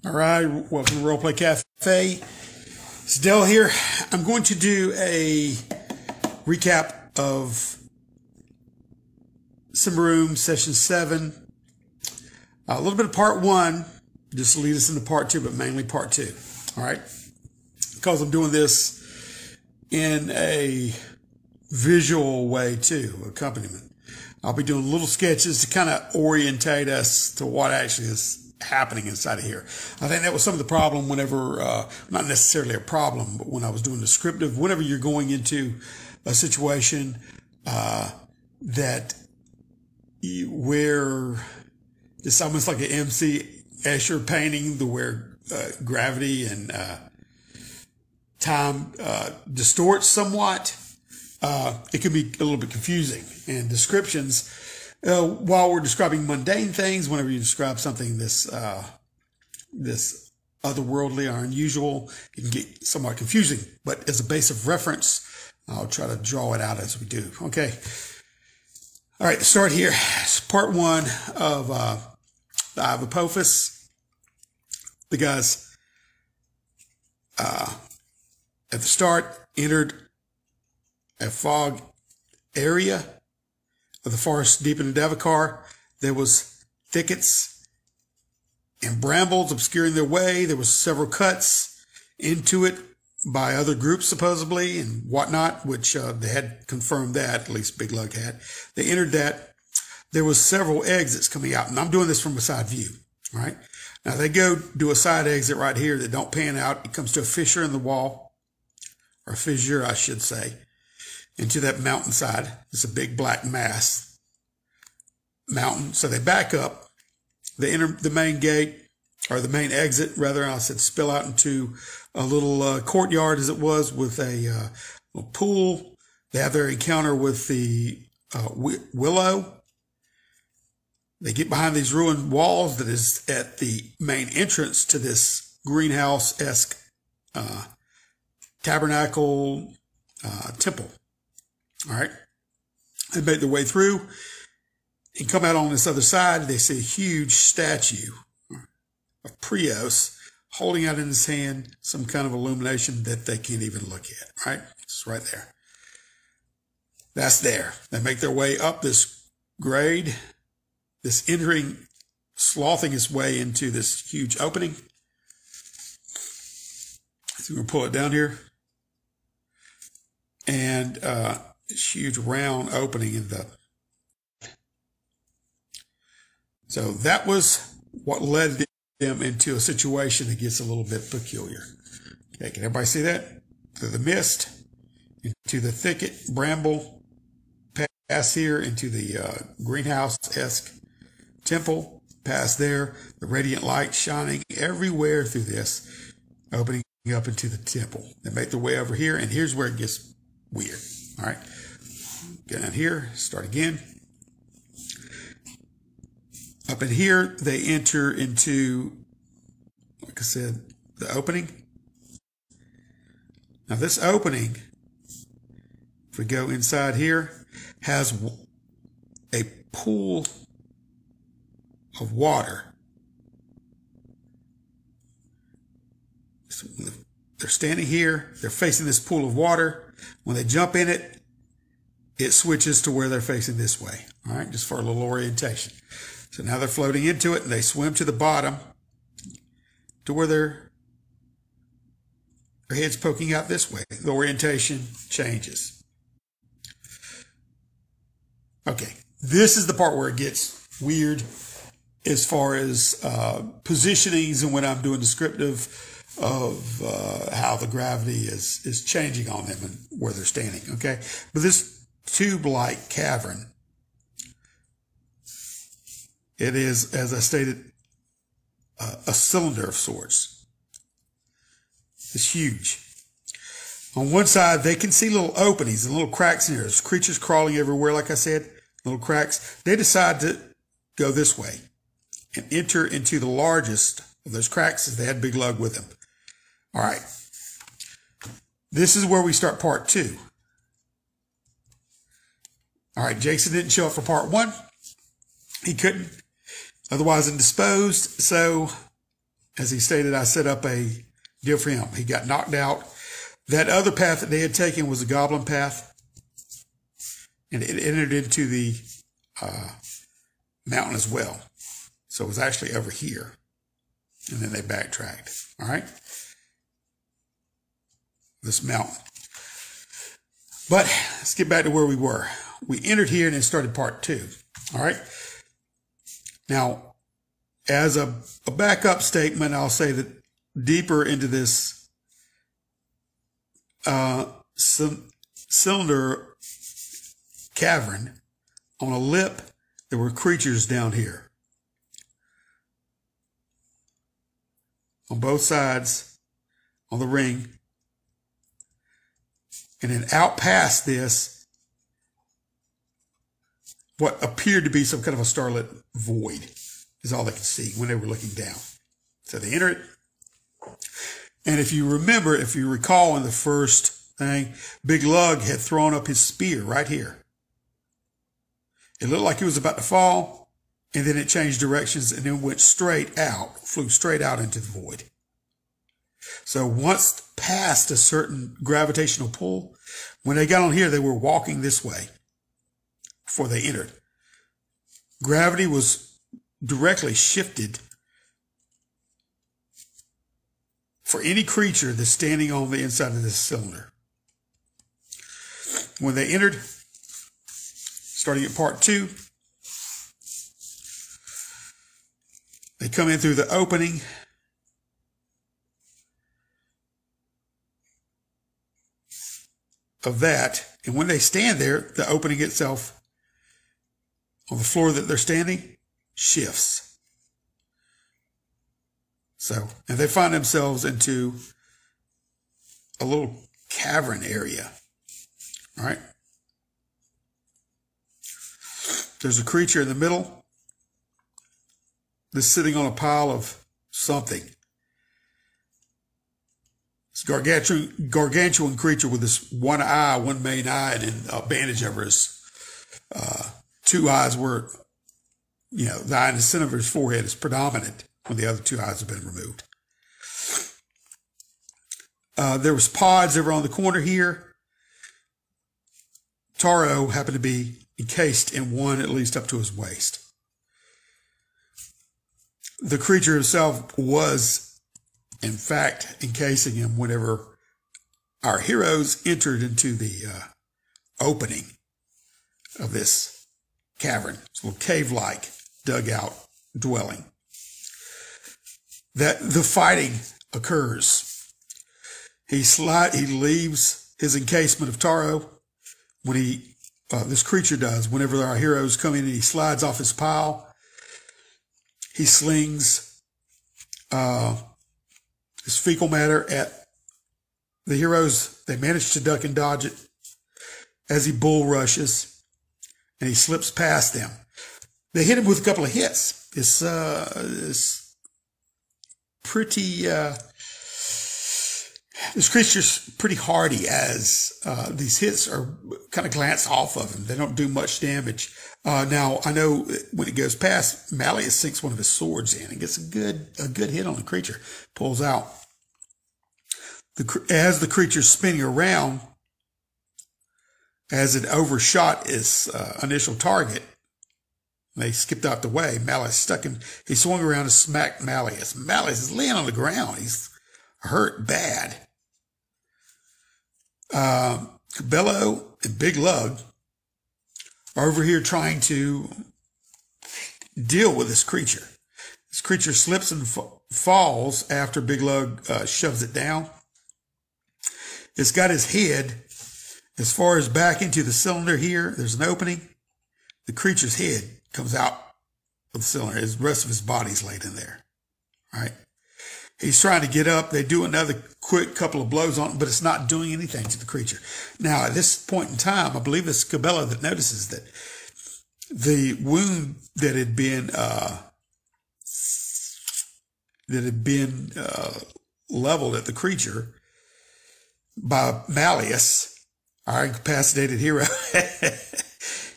All right, welcome to Roleplay Cafe. It's Dell here. I'm going to do a recap of Symbaroum Session 7. A little bit of Part 1, just to lead us into Part 2, but mainly Part 2. All right? Because I'm doing this in a visual way too, accompaniment. I'll be doing little sketches to kind of orientate us to what actually is happening inside of here. I think that was some of the problem whenever, not necessarily a problem, but when I was doing descriptive, whenever you're going into a situation where it's almost like an MC Escher painting, where gravity and time distorts somewhat. It can be a little bit confusing. And descriptions, while we're describing mundane things, whenever you describe something this otherworldly or unusual, it can get somewhat confusing. But as a base of reference, I'll try to draw it out as we do. Okay. All right, to start here, it's Part 1 of the Eye of Apophis. The guys at the start entered a fog area of the forest deep in the Davakar. There was thickets and brambles obscuring their way. There was several cuts into it by other groups, supposedly, and whatnot, which they had confirmed that, at least Big Lug had. They entered that. There was several exits coming out, and I'm doing this from a side view, all right? Now, they go do a side exit right here that don't pan out. It comes to a fissure in the wall, or fissure, I should say, into that mountainside. It's a big black mass mountain. So they back up. They enter the main gate, or the main exit, rather. I said spill out into a little courtyard, as it was, with a little pool. They have their encounter with the willow. They get behind these ruined walls that is at the main entrance to this greenhouse-esque tabernacle temple. All right. They make their way through and come out on this other side. They see a huge statue of Prios holding out in his hand some kind of illumination that they can't even look at, right? It's right there. That's there. They make their way up this grade, this entering, slothing its way into this huge opening. So we're going to pull it down here. And this huge round opening in the... So that was what led them into a situation that gets a little bit peculiar. Okay, can everybody see that? Through the mist, into the thicket, bramble, pass here into the greenhouse-esque temple, pass there, the radiant light shining everywhere through this, opening up into the temple. They make their way over here, and here's where it gets weird. All right, get down here, start again. Up in here, they enter into, like I said, the opening. Now this opening, if we go inside here, has a pool of water. So they're standing here, they're facing this pool of water. When they jump in it, it switches to where they're facing this way. All right, just for a little orientation. So now they're floating into it, and they swim to the bottom to where their head's poking out this way. The orientation changes. Okay, this is the part where it gets weird as far as positionings and when I'm doing descriptive of how the gravity is changing on them and where they're standing, okay? But this tube-like cavern, it is, as I stated, a cylinder of sorts. It's huge. On one side, they can see little openings and little cracks in here. There's creatures crawling everywhere, like I said, little cracks. They decide to go this way and enter into the largest of those cracks, as they had Big Lug with them. All right. This is where we start Part 2. All right, Jason didn't show up for Part 1. He couldn't. Otherwise indisposed. So as he stated, I set up a deal for him. He got knocked out. That other path that they had taken was a goblin path, and it entered into the mountain as well. So it was actually over here, and then they backtracked. All right, this mountain. But let's get back to where we were. We entered here and then started part 2. All right. Now, as a backup statement, I'll say that deeper into this cylinder cavern, on a lip, there were creatures down here. On both sides, on the ring. And then out past this, what appeared to be some kind of a starlit void is all they could see when they were looking down. So they enter it. And if you remember, if you recall in the first thing, Big Lug had thrown up his spear right here. It looked like he was about to fall, and then it changed directions and then went straight out, flew straight out into the void. So once past a certain gravitational pull, when they got on here, they were walking this way before they entered. Gravity was directly shifted for any creature that's standing on the inside of this cylinder. When they entered, starting at part 2, they come in through the opening. Of that, and when they stand there, the opening itself on the floor that they're standing shifts. So, and they find themselves into a little cavern area. All right. There's a creature in the middle that's sitting on a pile of something. This gargantuan creature with this one eye, one main eye, and then a bandage over his 2 eyes where, you know, the eye in the center of his forehead is predominant when the other 2 eyes have been removed. There was pods over on the corner here. Taro happened to be encased in one, at least up to his waist. The creature himself was, in fact, encasing him whenever our heroes entered into the opening of this cavern. It's a little cave-like dugout dwelling. That the fighting occurs. He leaves his encasement of Taro when this creature does. Whenever our heroes come in and he slides off his pile, he slings his fecal matter at the heroes. They manage to duck and dodge it as he bull rushes, and he slips past them. They hit him with a couple of hits. This creature's pretty hardy, as these hits are kind of glance off of him. They don't do much damage. Now, I know when it goes past, Malleus sinks one of his swords in and gets a good hit on the creature. Pulls out. As the creature's spinning around, as it overshot its initial target, they skipped out the way. Malleus stuck him. He swung around and smacked Malleus. Malleus is laying on the ground. He's hurt bad. Cabello and Big Lug are over here trying to deal with this creature. This creature slips and falls after Big Lug shoves it down. It's got his head as far as back into the cylinder here. There's an opening. The creature's head comes out of the cylinder. The rest of his body's laid in there. All right. He's trying to get up. They do another quick couple of blows on him, but it's not doing anything to the creature. Now, at this point in time, I believe it's Cabela that notices that the wound that had been leveled at the creature by Malleus, our incapacitated hero,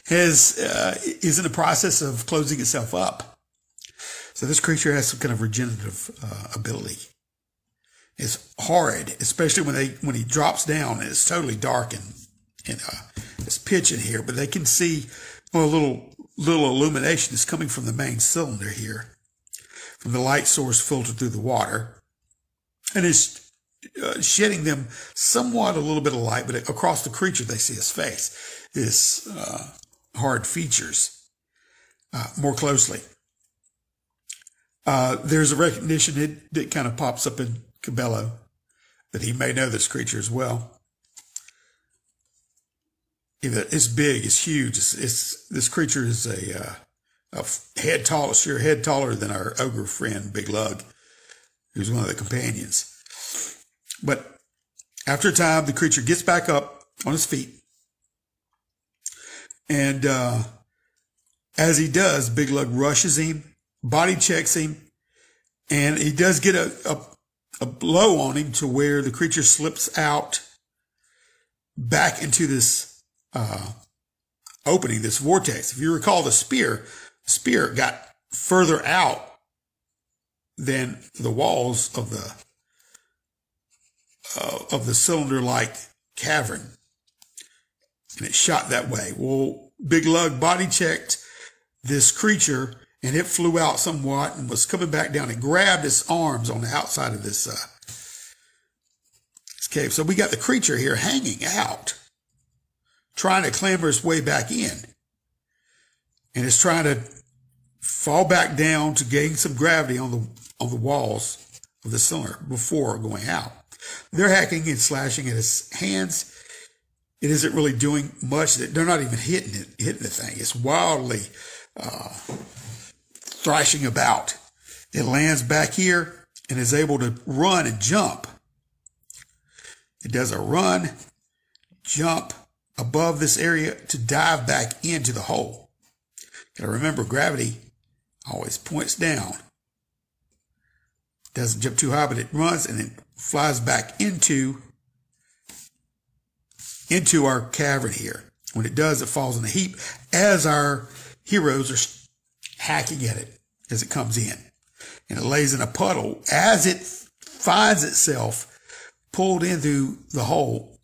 is in the process of closing itself up. So this creature has some kind of regenerative ability. It's horrid, especially when he drops down and it's totally dark and it's pitch in here, but they can see a little illumination is coming from the main cylinder here, from the light source filtered through the water, and it's shedding them somewhat a little bit of light, but across the creature they see his face, his hard features more closely. There's a recognition that kind of pops up in Cabello that he may know this creature as well. It's big, it's huge. This creature is a head taller than our ogre friend, Big Lug, who's one of the companions. But after a time, the creature gets back up on his feet. And as he does, Big Lug rushes him, body checks him, and he does get a blow on him to where the creature slips out back into this opening, this vortex. If you recall, the spear got further out than the walls of the cylinder-like cavern, and it shot that way. Well, Big Lug body checked this creature, and it flew out somewhat and was coming back down and grabbed its arms on the outside of this cave. So we got the creature here hanging out, trying to clamber its way back in. And it's trying to fall back down to gain some gravity on the walls of the cylinder before going out. They're hacking and slashing at his hands. It isn't really doing much. They're not even hitting the thing. It's wildly thrashing about. It lands back here and is able to run and jump. It does a run, jump above this area to dive back into the hole. Gotta remember, gravity always points down. Doesn't jump too high, but it runs and then flies back into our cavern here. When it does, it falls in a heap as our heroes are hacking at it as it comes in. And it lays in a puddle as it finds itself pulled into the hole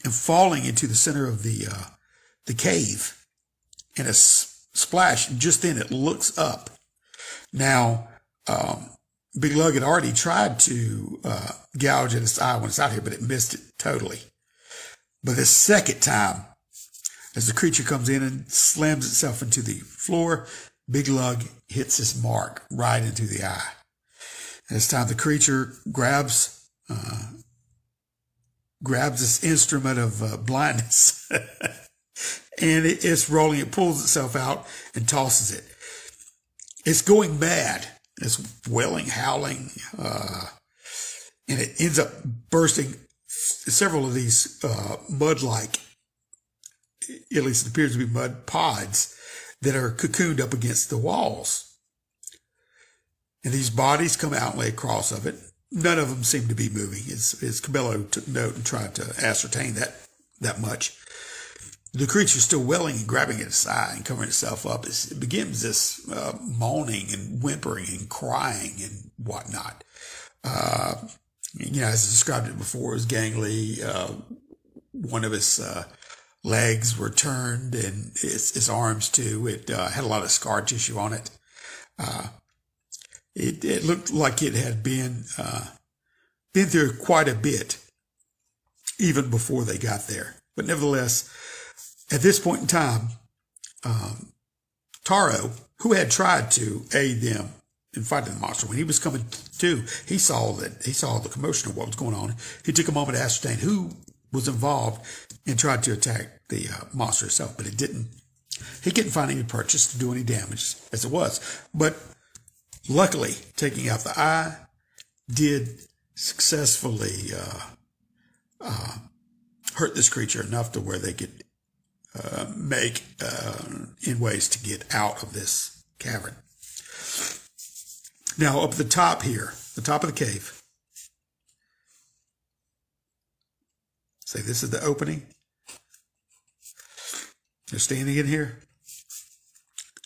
and falling into the center of the cave in a splash. And just then it looks up. Now, Big Lug had already tried to gouge at its eye when it's out here, but it missed it totally. But the second time, as the creature comes in and slams itself into the floor, Big Lug hits his mark right into the eye. And this time the creature grabs this instrument of blindness and it's rolling. It pulls itself out and tosses it. It's going mad. It's wailing, howling, and it ends up bursting several of these mud-like, at least it appears to be mud pods that are cocooned up against the walls. And these bodies come out and lay across of it. None of them seem to be moving, as Cabello took note and tried to ascertain that much. The creature's still wailing and grabbing at its eye and covering itself up. It begins this moaning and whimpering and crying and whatnot. As I described it before, it was gangly. One of his legs were turned and his arms too. It had a lot of scar tissue on it. It looked like it had been through quite a bit even before they got there. But nevertheless, at this point in time, Taro, who had tried to aid them in fighting the monster, when he was coming to, he saw the commotion of what was going on. He took a moment to ascertain who was involved and tried to attack the monster itself, but he couldn't find any purchase to do any damage as it was. But luckily, taking out the eye did successfully hurt this creature enough to where they could make in ways to get out of this cavern. Now, up at the top here, the top of the cave, say this is the opening. They're standing in here.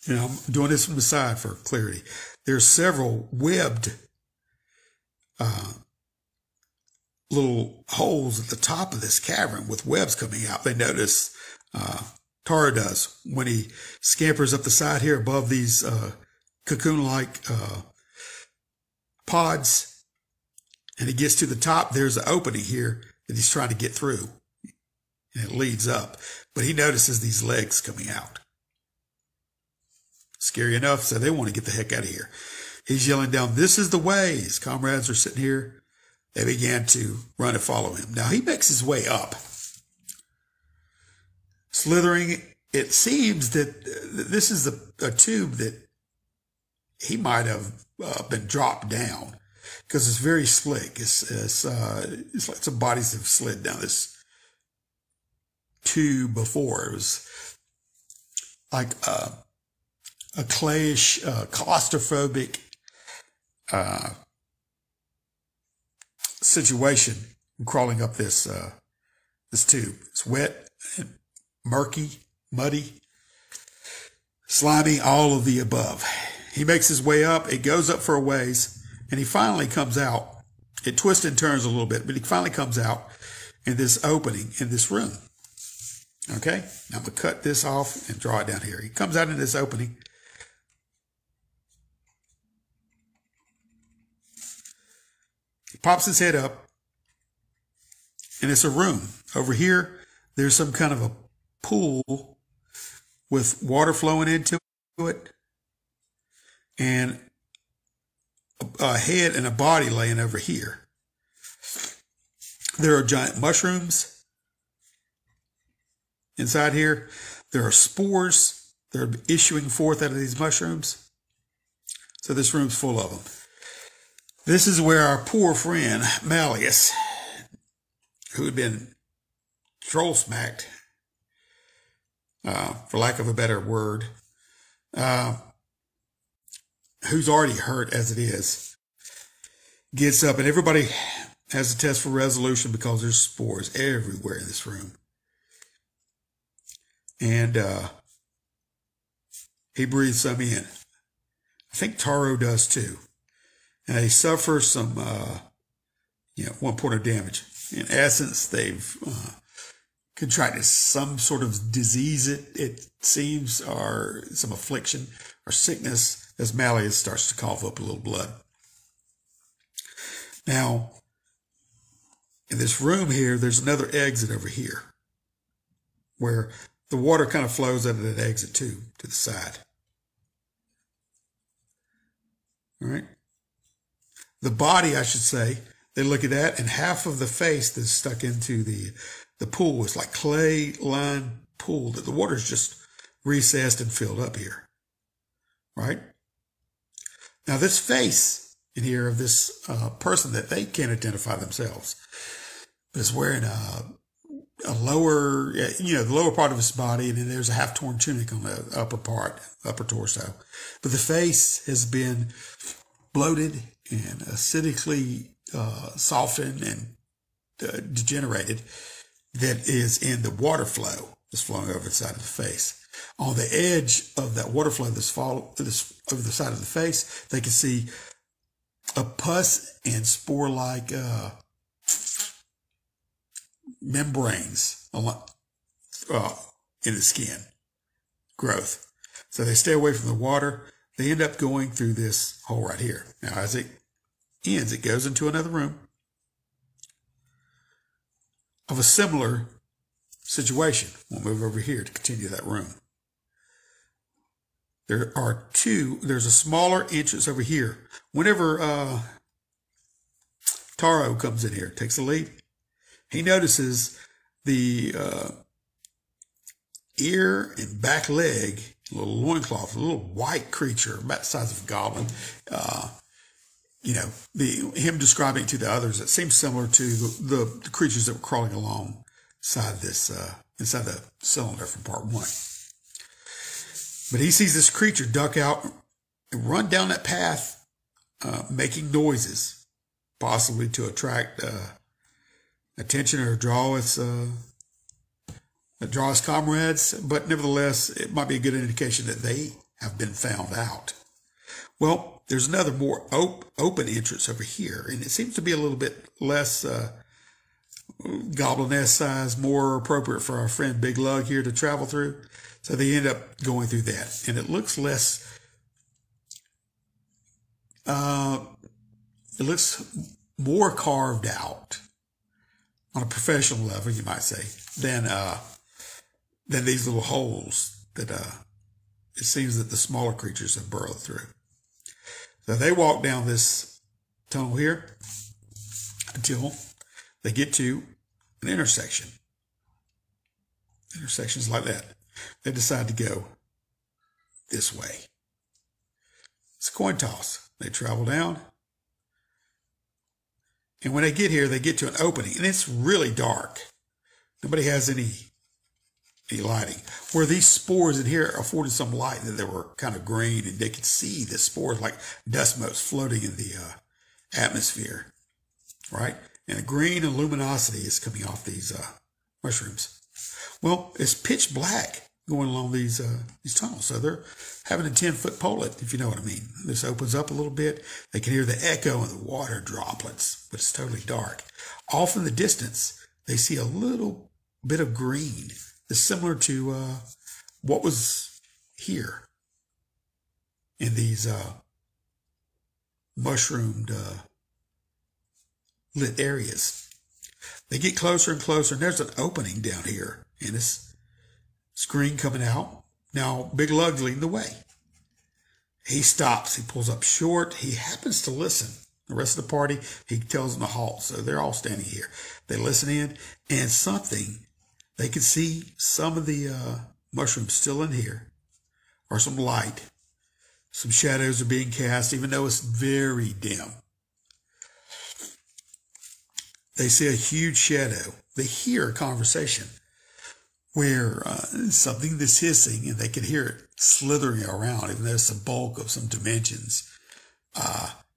I'm doing this from the side for clarity. There's several webbed little holes at the top of this cavern with webs coming out. They notice, Taro does, when he scampers up the side here above these cocoon-like pods, and he gets to the top. There's an opening here that he's trying to get through, and it leads up. But he notices these legs coming out. Scary enough, so they want to get the heck out of here. He's yelling down, "This is the way." His comrades are sitting here. They began to run and follow him. Now he makes his way up. Slithering, it seems that this is a tube that he might have been dropped down, because it's very slick. It's like some bodies have slid down this tube before. It was like a clayish, claustrophobic situation crawling up this tube. It's wet and murky, muddy, slimy, all of the above. He makes his way up. It goes up for a ways, and he finally comes out. It twists and turns a little bit, but he finally comes out in this opening in this room. Okay, now I'm going to cut this off and draw it down here. He comes out in this opening. He pops his head up, and it's a room. Over here, there's some kind of a pool with water flowing into it, and a head and a body laying over here. There are giant mushrooms inside here. There are spores that are issuing forth out of these mushrooms. So this room's full of them. This is where our poor friend Malleus, who had been troll smacked, for lack of a better word, who's already hurt as it is, gets up, and everybody has a test for resolution because there's spores everywhere in this room. And he breathes some in. I think Taro does too. And they suffer some, 1 point of damage. In essence, they've contracted some sort of disease, it seems, or some affliction or sickness, as Malleus starts to cough up a little blood. Now, in this room here, there's another exit over here where the water kind of flows out of that exit too, to the side. All right. The body, I should say, they look at that, and half of the face that's stuck into the pool is like clay lined pool that the water's just recessed and filled up here. Right? Now this face in here of this person that they can't identify themselves, but is wearing a lower, the lower part of his body, and then there's a half-torn tunic on the upper torso. But the face has been bloated and acidically softened and degenerated, that is in the water flow that's flowing over the side of the face. On the edge of that water flow that's over the side of the face, they can see a pus and spore-like membranes in the skin growth. So they stay away from the water. They end up going through this hole right here. Now, as it ends, it goes into another room of a similar situation. We'll move over here to continue that room. There's a smaller entrance over here. Whenever Taro comes in here, takes the lead, he notices the ear and back leg, a little loincloth, a little white creature about the size of a goblin. Him describing it to the others, it seems similar to the creatures that were crawling along inside the cylinder from part 1. But he sees this creature duck out and run down that path, making noises, possibly to attract attention or draw his comrades. But nevertheless, it might be a good indication that they have been found out. Well, there's another more open entrance over here, and it seems to be a little bit less goblin-esque size, more appropriate for our friend Big Lug here to travel through. So they end up going through that, and it looks less, it looks more carved out on a professional level, you might say, than these little holes that it seems that the smaller creatures have burrowed through. So they walk down this tunnel here until they get to an intersection. Intersections like that. They decide to go this way. It's a coin toss. They travel down. And when they get here, they get to an opening. And it's really dark. Nobody has any lighting. Where these spores in here afforded some light, that they were kind of green, and they could see the spores like dust motes floating in the atmosphere, right? And a green luminosity is coming off these mushrooms. Well, it's pitch black going along these tunnels, so they're having a 10-foot pole, if you know what I mean. This opens up a little bit. They can hear the echo of the water droplets, but it's totally dark. Off in the distance, they see a little bit of green. It's similar to what was here in these mushroomed lit areas. They get closer and closer, and there's an opening down here, and it's green coming out. Now, Big Lug's leading the way. He stops. He pulls up short. He happens to listen. The rest of the party, he tells them to halt, so they're all standing here. They listen in, and something, they can see some of the mushrooms still in here, or some light. Some shadows are being cast, even though it's very dim. They see a huge shadow. They hear a conversation where something that's hissing, and they can hear it slithering around, even though it's the bulk of some dimensions.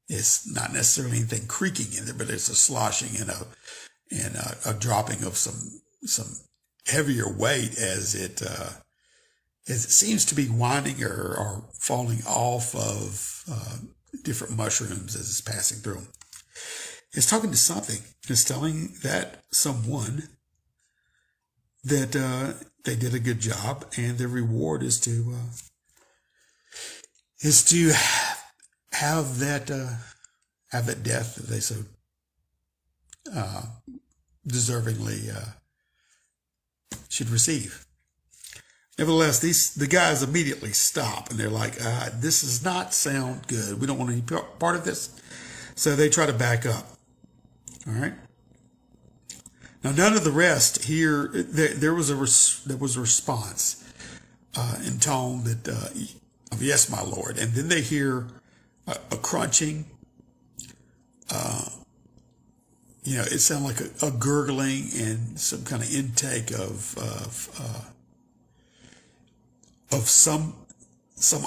It's not necessarily anything creaking in there, but it's a sloshing and a dropping of some heavier weight as it seems to be winding or falling off of different mushrooms as it's passing through them. It's talking to something. It's telling that someone that they did a good job, and their reward is to have that death that they so deservingly should receive. Nevertheless, the guys immediately stop, and they're like, "This does not sound good. We don't want any part of this." So they try to back up. All right. Now, none of the rest here. There was a response in tone that of "Yes, my lord," and then they hear a crunching. It sounded like a gurgling and some kind of intake of some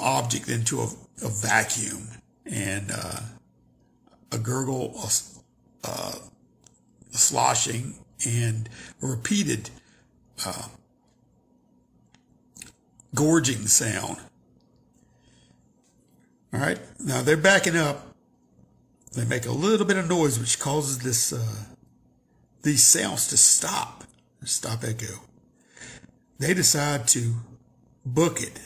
object into a vacuum, and a gurgle, a sloshing, and a repeated gorging sound. All right, now they're backing up. They make a little bit of noise, which causes these sounds to stop echo. They decide to book it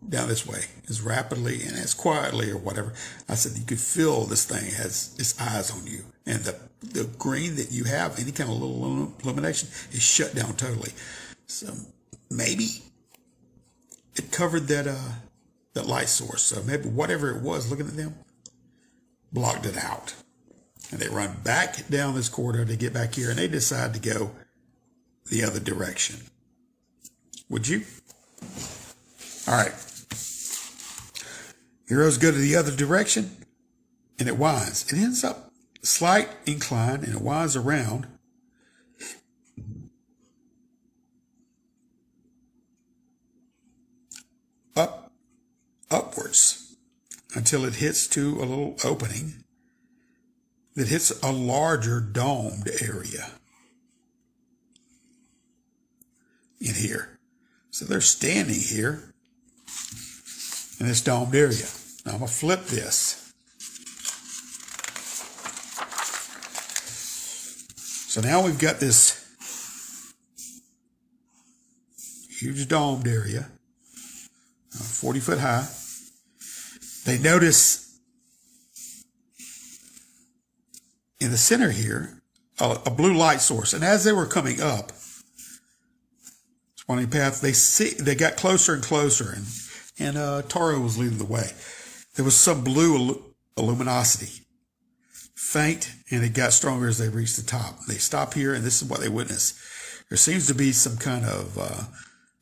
down this way as rapidly and as quietly or whatever. I said, you could feel this thing has its eyes on you, and the green that you have, any kind of little illumination, is shut down totally. So maybe it covered that light source. So maybe whatever it was looking at them blocked it out. And they run back down this corridor to get back here, and they decide to go the other direction. Would you? All right. Heroes go to the other direction, and it winds. It ends up slight incline, and it winds around. Upwards until it hits to a little opening that hits a larger domed area in here. So they're standing here in this domed area. Now I'm going to flip this. So now we've got this huge domed area, 40 foot high. They notice in the center here a blue light source, and as they were coming up Swanee Path, they got closer and closer, and Taro was leading the way. There was some blue luminosity, faint, and it got stronger as they reached the top. They stop here, and this is what they witness. There seems to be some kind of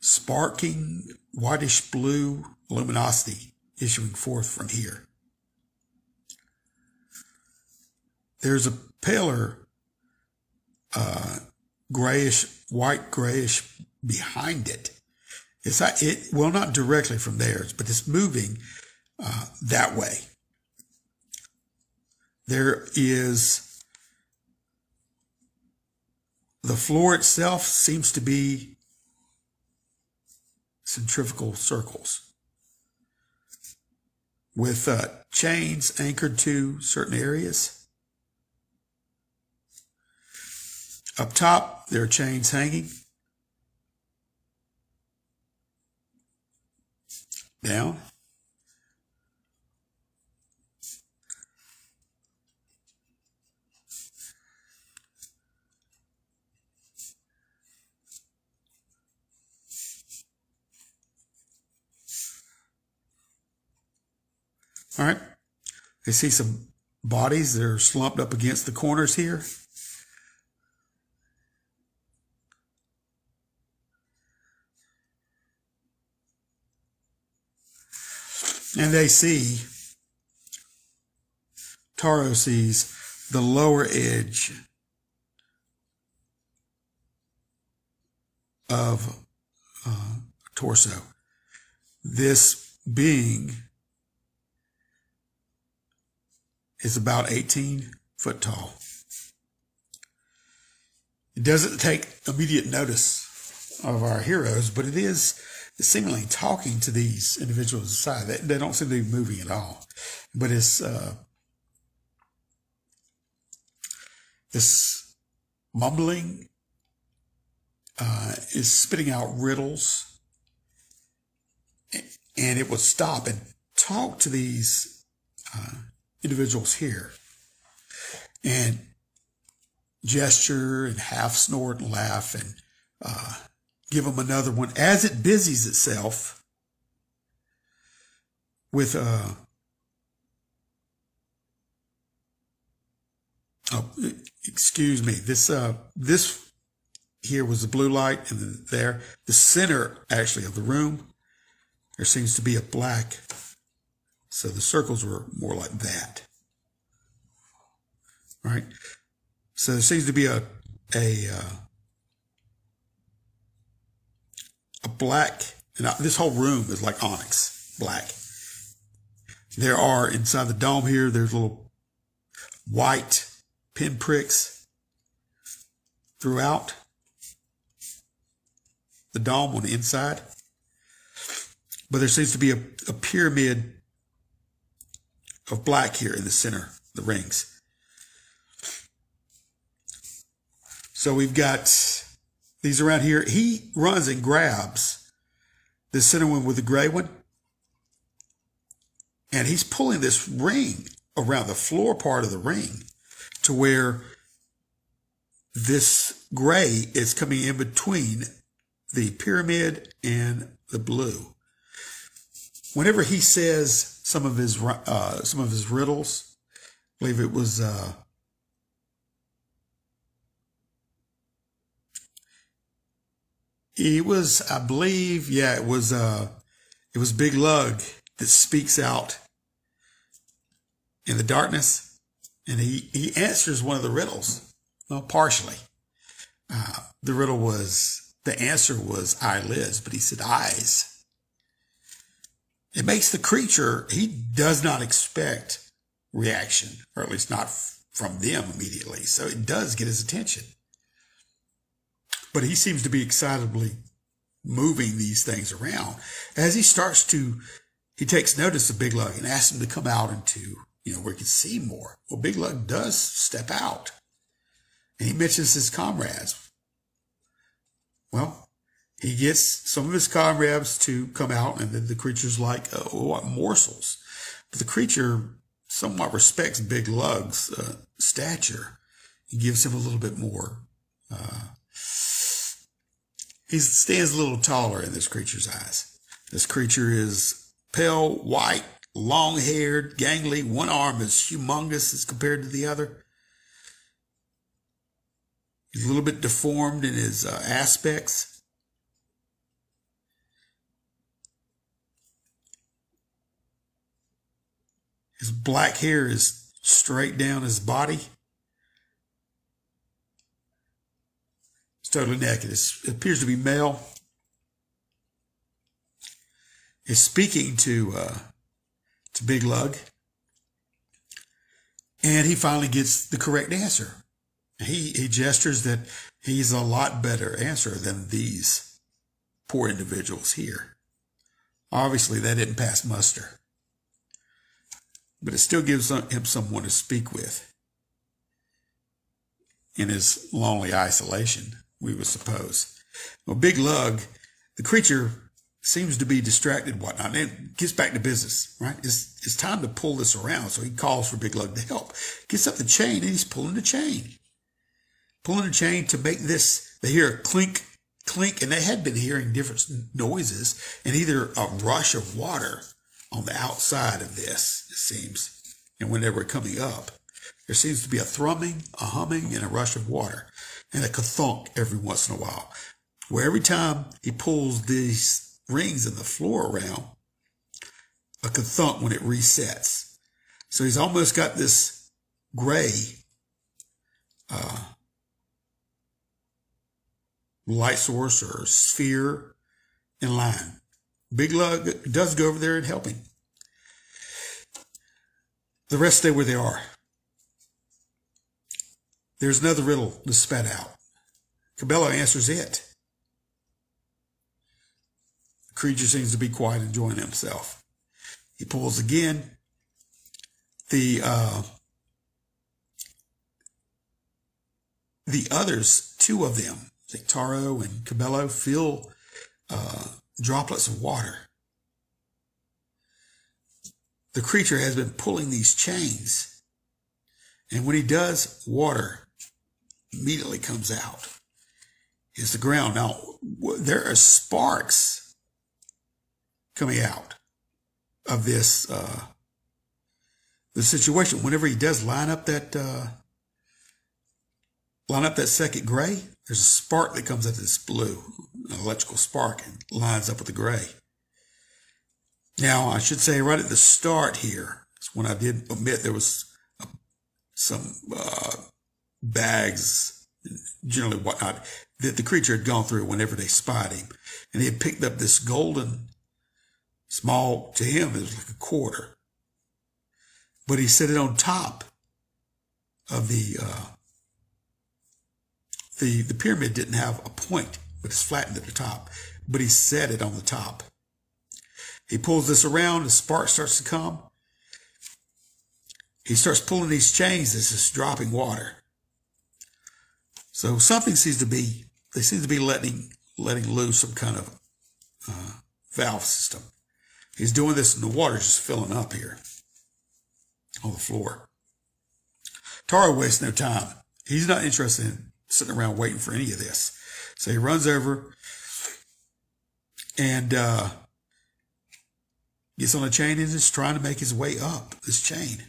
sparking whitish blue luminosity issuing forth from here. There's a paler grayish, white grayish behind it. Well, not directly from theirs, but it's moving that way. There is, the floor itself seems to be centrifugal circles with chains anchored to certain areas. Up top, there are chains hanging. Down. All right. I see some bodies that are slumped up against the corners here. And they see, Taro sees the lower edge of torso. This being is about 18 foot tall. It doesn't take immediate notice of our heroes, but it is seemingly talking to these individuals inside. They don't seem to be moving at all. But it's mumbling, is spitting out riddles, and it would stop and talk to these individuals here and gesture and half snort and laugh and give them another one as it busies itself with excuse me, this here was the blue light, and then there, the center actually of the room, there seems to be a black, so the circles were more like that. All right, so there seems to be a black, and this whole room is like onyx black. There are inside the dome here, there's little white pinpricks throughout the dome on the inside, but there seems to be a pyramid of black here in the center, the rings. So we've got these around here. He runs and grabs the center one with the gray one, and he's pulling this ring around the floor part of the ring to where this gray is coming in between the pyramid and the blue. Whenever he says some of his riddles, I believe it was it was Big Lug that speaks out in the darkness, and he answers one of the riddles, well, partially. The answer was eyelids, but he said eyes. It makes the creature, he does not expect reaction, or at least not from them immediately. So it does get his attention. But he seems to be excitedly moving these things around. As he starts to he takes notice of Big Lug and asks him to come out into, where he can see more. Well, Big Lug does step out, and he mentions his comrades. Well, he gets some of his comrades to come out, and then the creature's like, what morsels? But the creature somewhat respects Big Lug's stature. He gives him a little bit more. He stands a little taller in this creature's eyes. This creature is pale white, long-haired, gangly. One arm is humongous as compared to the other. He's a little bit deformed in his aspects. His black hair is straight down his body. He's totally naked. It appears to be male. He's speaking to Big Lug, and he finally gets the correct answer. He gestures that he's a lot better answerer than these poor individuals here. Obviously, that didn't pass muster, but it still gives him someone to speak with in his lonely isolation, we would suppose. Well, Big Lug, the creature, seems to be distracted and whatnot, and it gets back to business, right? It's time to pull this around, so he calls for Big Lug to help. Gets up the chain, and he's pulling the chain. Pulling the chain to make this, they hear a clink, clink, and they had been hearing different noises, and either a rush of water on the outside of this, it seems, and when they were coming up, there seems to be a thrumming, a humming, and a rush of water, and a ka-thunk every once in a while, where every time he pulls these rings in the floor around, a ka-thunk when it resets. So he's almost got this gray light source or sphere in line. Big Lug does go over there and help him. The rest stay where they are. There's another riddle to spat out. Cabello answers it. The creature seems to be quite enjoying himself. He pulls again. The others, two of them, Taro and Cabello, feel droplets of water. The creature has been pulling these chains, and when he does, water immediately comes out. It's the ground. Now, there are sparks coming out of this the situation. Whenever he does line up that second gray, there's a spark that comes out of this blue, an electrical spark, and lines up with the gray. Now, I should say right at the start here, when I did omit, there was some bags, generally whatnot, that the creature had gone through whenever they spied him. And he had picked up this golden, small, to him, it was like a quarter. But he set it on top of the pyramid didn't have a point, but it's flattened at the top. But he set it on the top. He pulls this around, the spark starts to come. He starts pulling these chains, this is dropping water. So something seems to be, they seem to be letting loose some kind of valve system. He's doing this and the water's just filling up here on the floor. Taro wastes no time. He's not interested in sitting around waiting for any of this. So he runs over and gets on a chain and is trying to make his way up this chain.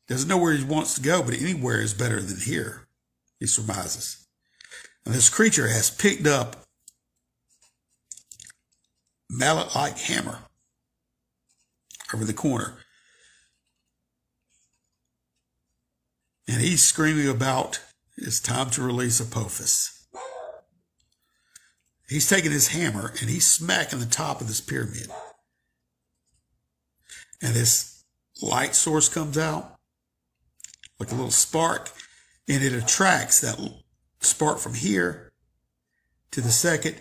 Doesn't know where he wants to go, but anywhere is better than here, he surmises. And this creature has picked up mallet-like hammer over the corner. And he's screaming about, it's time to release Apophis. He's taking his hammer and he's smacking the top of this pyramid. And this light source comes out like a little spark, and it attracts that spark from here to the second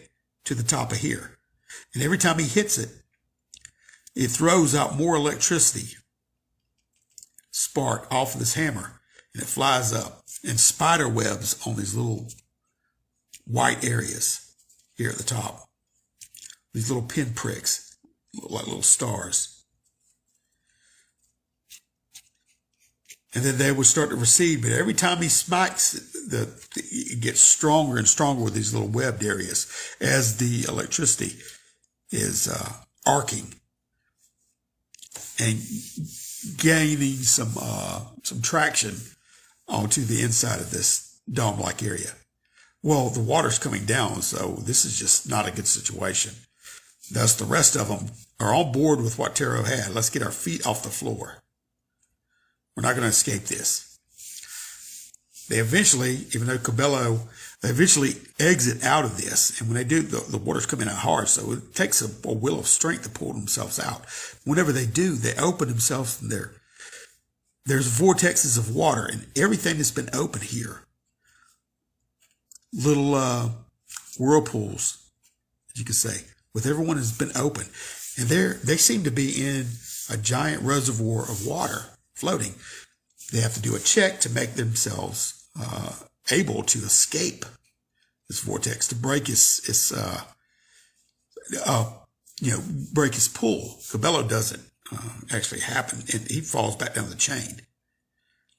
to the top of here. And every time he hits it, it throws out more electricity spark off of this hammer, and it flies up and spider webs on these little white areas here at the top. These little pinpricks look like little stars. And then they would start to recede, but every time he smacks, it gets stronger and stronger with these little webbed areas as the electricity is arcing and gaining some traction onto the inside of this dome-like area. Well, the water's coming down, so this is just not a good situation. Thus, the rest of them are on board with what Tarot had. Let's get our feet off the floor. We're not going to escape this. They eventually, even though Cabello, they eventually exit out of this. And when they do, the water's coming out hard, so it takes a will of strength to pull themselves out. Whenever they do, they open themselves, and there's vortexes of water, and everything that's been open here. Little whirlpools, as you could say, with everyone has been open. And they seem to be in a giant reservoir of water floating. They have to do a check to make themselves able to escape this vortex, to break break his pull. Cabello doesn't actually happen, and he falls back down the chain.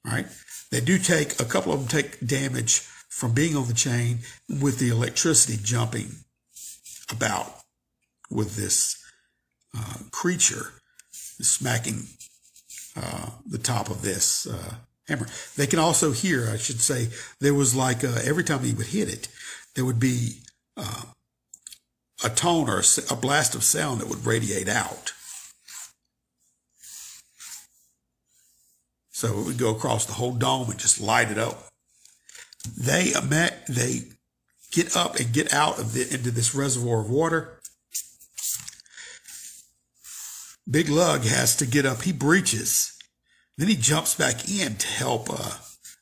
All right. They do take, a couple of them take damage from being on the chain with the electricity jumping about with this creature smacking the top of this hammer. They can also hear, I should say, there was like every time he would hit it, there would be a tone or a blast of sound that would radiate out. So it would go across the whole dome and just light it up. They get up and get out of into this reservoir of water. Big Lug has to get up. He breaches. Then he jumps back in to help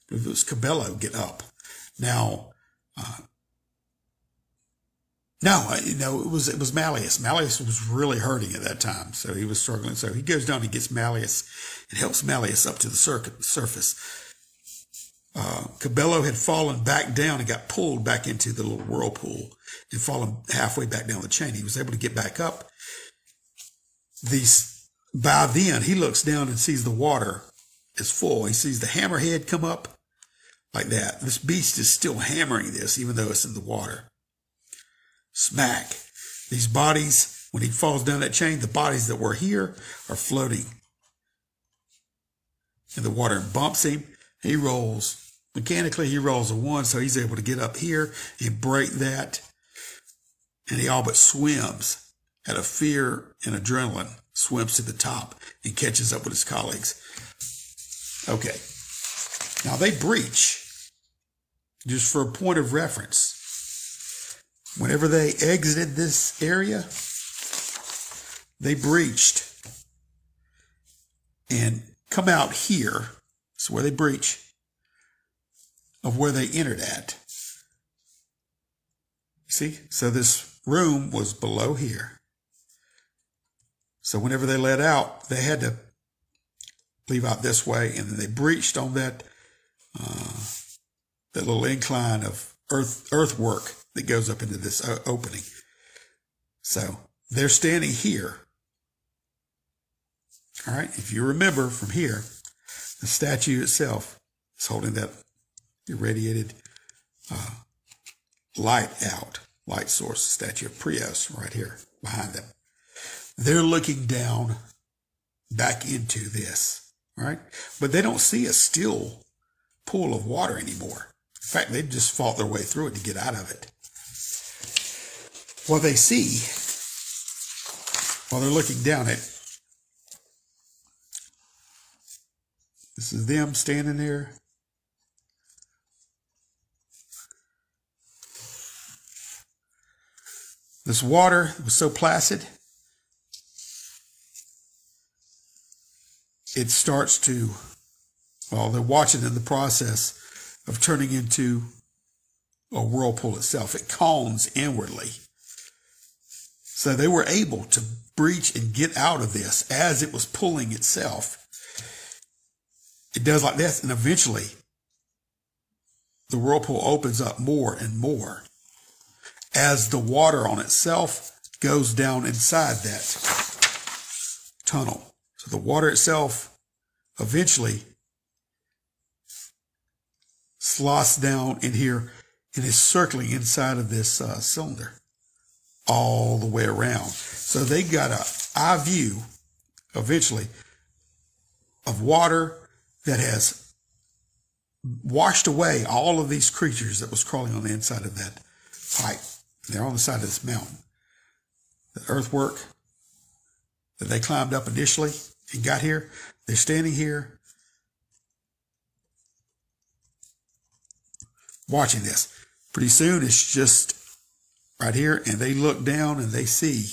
it was Cabello get up. Now, it was Malleus. Malleus was really hurting at that time, so he was struggling. So he goes down and gets Malleus and helps Malleus up to the surface. Cabello had fallen back down and got pulled back into the little whirlpool and fallen halfway back down the chain. He was able to get back up. By then, he looks down and sees the water is full. He sees the hammerhead come up like that. This beast is still hammering this, even though it's in the water. Smack. These bodies, when he falls down that chain, the bodies that were here are floating in the water and bumps him. He rolls. Mechanically, he rolls a 1, so he's able to get up here and break that. And he all but swims out of fear and adrenaline, swims to the top and catches up with his colleagues. Okay. Now they breach, just for a point of reference. Whenever they exited this area, they breached and come out here. So where they breach of where they entered at. See? So this room was below here. So whenever they let out, they had to leave out this way, and then they breached on that little incline of earthwork that goes up into this opening. So they're standing here. All right. If you remember from here, the statue itself is holding that irradiated light source, statue of Prius right here behind them. They're looking down back into this, right? But they don't see a still pool of water anymore. In fact, they've just fought their way through it to get out of it. What they see while they're looking down it, this is them standing there. This water was so placid, it starts to, well, they're watching in the process of turning into a whirlpool itself. It cones inwardly. So they were able to breach and get out of this as it was pulling itself. It does like this, and eventually the whirlpool opens up more and more as the water on itself goes down inside that tunnel. So the water itself eventually slots down in here and is circling inside of this cylinder all the way around. So they got an eye view eventually of water that has washed away all of these creatures that was crawling on the inside of that pipe. They're on the side of this mountain. The earthwork that they climbed up initially and got here, they're standing here watching this. Pretty soon it's just right here, and they look down and they see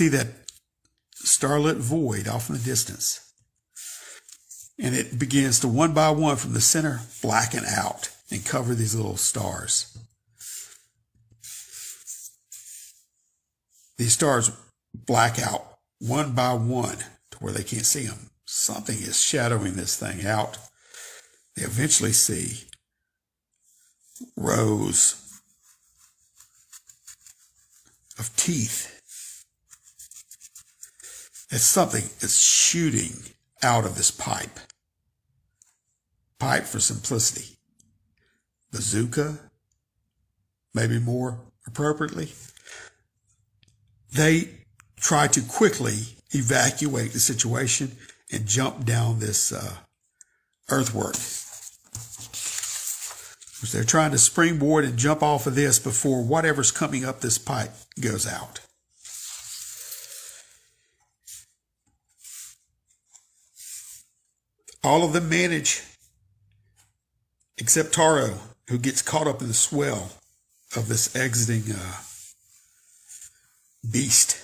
that starlit void off in the distance. And it begins to, one by one from the center, blacken out and cover these little stars. These stars black out one by one to where they can't see them. Something is shadowing this thing out. They eventually see rows of teeth. It's something that's shooting out of this pipe. Pipe for simplicity. Bazooka, maybe more appropriately. They try to quickly evacuate the situation and jump down this earthwork. They're trying to springboard and jump off of this before whatever's coming up this pipe goes out. All of them manage, except Taro, who gets caught up in the swell of this exiting beast.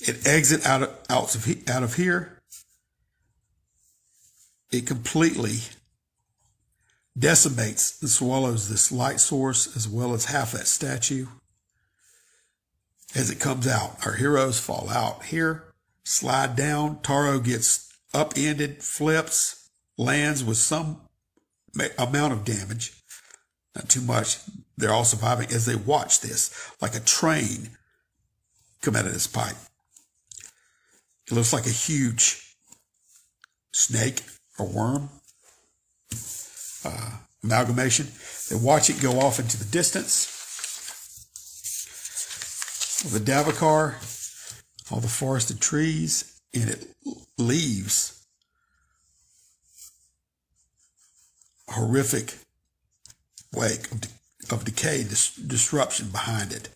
It exits out of here. It completely decimates and swallows this light source as well as half that statue. As it comes out, our heroes fall out here, slide down. Taro gets upended, flips, lands with some amount of damage. Not too much. They're all surviving as they watch this, like a train come out of this pipe. It looks like a huge snake or worm amalgamation. They watch it go off into the distance. The Davakar, all the forested trees, and it leaves a horrific wake of decay, disruption behind it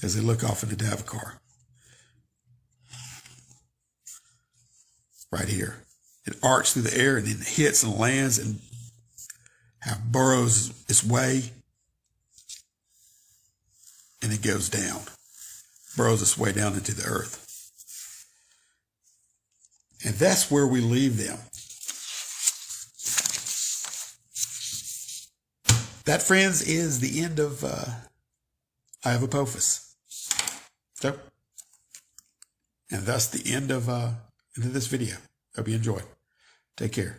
as they look off into Davakar. Right here. It arcs through the air and then hits and lands and burrows its way, and it goes down. Burrows its way down into the earth. And that's where we leave them. That, friends, is the end of Eye of Apophis. So, and that's the end of this video. Hope you enjoy. Take care.